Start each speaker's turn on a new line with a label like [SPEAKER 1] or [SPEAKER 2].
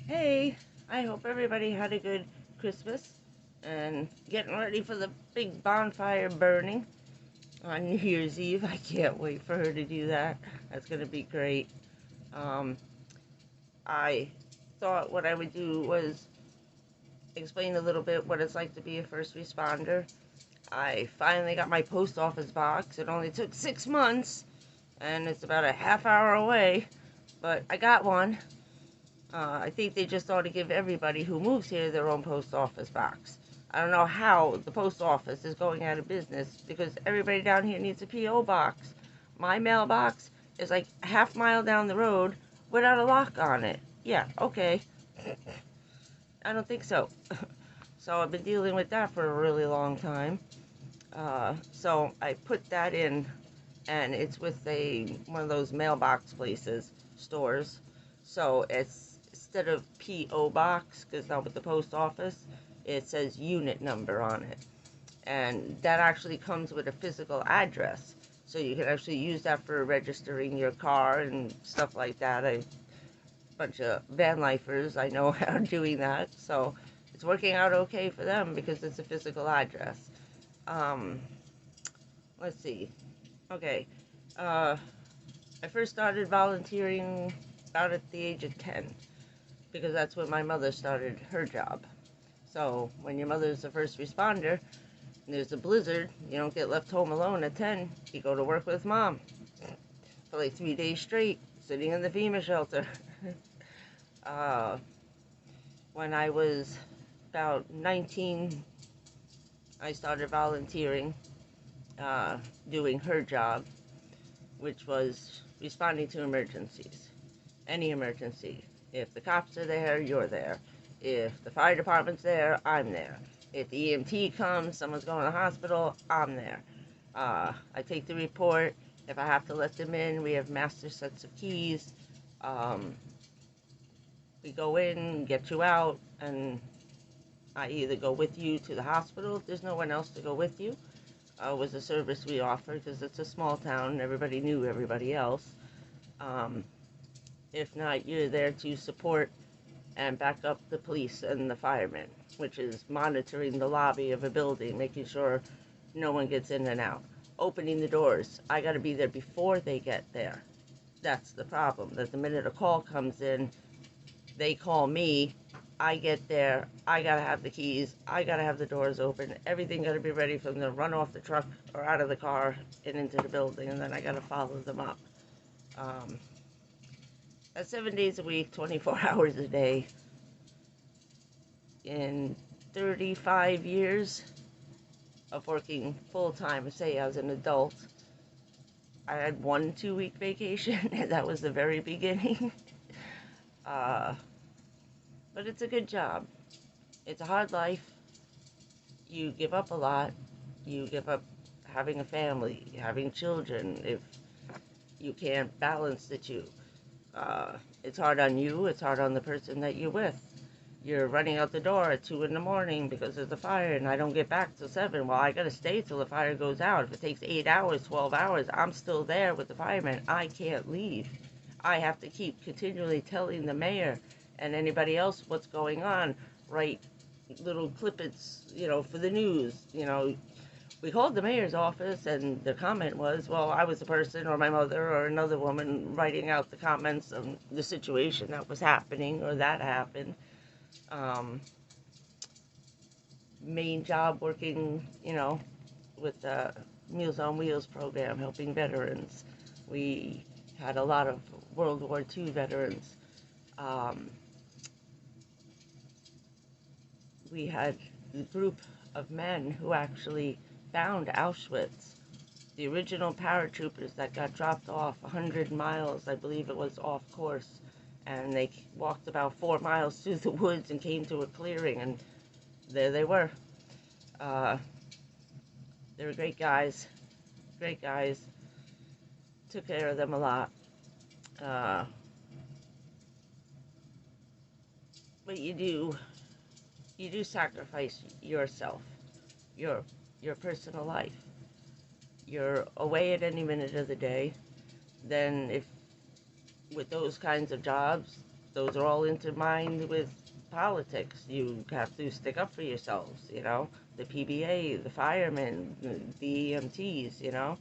[SPEAKER 1] Hey, I hope everybody had a good Christmas and getting ready for the big bonfire burning on New Year's Eve. I can't wait for her to do that. That's going to be great. Um, I thought what I would do was explain a little bit what it's like to be a first responder. I finally got my post office box. It only took 6 months and it's about a half hour away, but I got one. I think they just ought to give everybody who moves here their own post office box. I don't know how the post office is going out of business because everybody down here needs a P.O. box. My mailbox is like a half mile down the road without a lock on it. Yeah, okay. I don't think so. So I've been dealing with that for a really long time. So I put that in, and it's with one of those mailbox places, stores. So it's, instead of P.O. box, because not with the post office, it says unit number on it. And that actually comes with a physical address. So you can actually use that for registering your car and stuff like that. A bunch of van lifers I know are doing that. So it's working out okay for them because it's a physical address. Um, let's see. Okay. I first started volunteering about at the age of 10 because that's when my mother started her job. So when your mother's a first responder and there's a blizzard, you don't get left home alone at 10. You go to work with mom for like 3 days straight, sitting in the FEMA shelter. When I was about 19, I started volunteering, doing her job, which was responding to emergencies. Any emergency. If the cops are there, you're there. If the fire department's there, I'm there. If the EMT comes, someone's going to the hospital, I'm there. I take the report. If I have to let them in, we have master sets of keys. We go in, get you out, and I either go with you to the hospital if there's no one else to go with you. Was a service we offer because it's a small town and everybody knew everybody else. If not, you're there to support and back up the police and the firemen, which is monitoring the lobby of a building, making sure no one gets in and out. Opening the doors. I got to be there before they get there. That's the problem. That the minute a call comes in, they call me. I get there. I got to have the keys. I got to have the doors open. Everything got to be ready for them to run off the truck or out of the car and into the building, and then I got to follow them up. That's 7 days a week, 24 hours a day. In 35 years of working full-time, say as an adult, I had 1 2-week vacation, and that was the very beginning. But it's a good job. It's a hard life. You give up a lot. You give up having a family, having children, if you can't balance the two. It's hard on you. It's hard on the person that you're with. You're running out the door at 2 in the morning because there's a fire and I don't get back till 7. Well, I got to stay till the fire goes out. If it takes 8 hours, 12 hours, I'm still there with the firemen. I can't leave. I have to keep continually telling the mayor and anybody else what's going on. Write little clippets, for the news. We called the mayor's office and the comment was, well, I was the person or my mother or another woman writing out the comments of the situation that was happening or that happened. Main job working, with the Meals on Wheels program, helping veterans. We had a lot of World War II veterans. We had a group of men who actually found Auschwitz. The original paratroopers that got dropped off 100 miles, I believe it was, off course. And they walked about 4 miles through the woods and came to a clearing, and there they were. They were great guys. Great guys. Took care of them a lot. But you do sacrifice yourself, your personal life. You're away at any minute of the day. Then if with those kinds of jobs,
[SPEAKER 2] those are all intertwined with politics. You have to stick up for yourselves, you know, the PBA, the firemen, the EMTs, you know.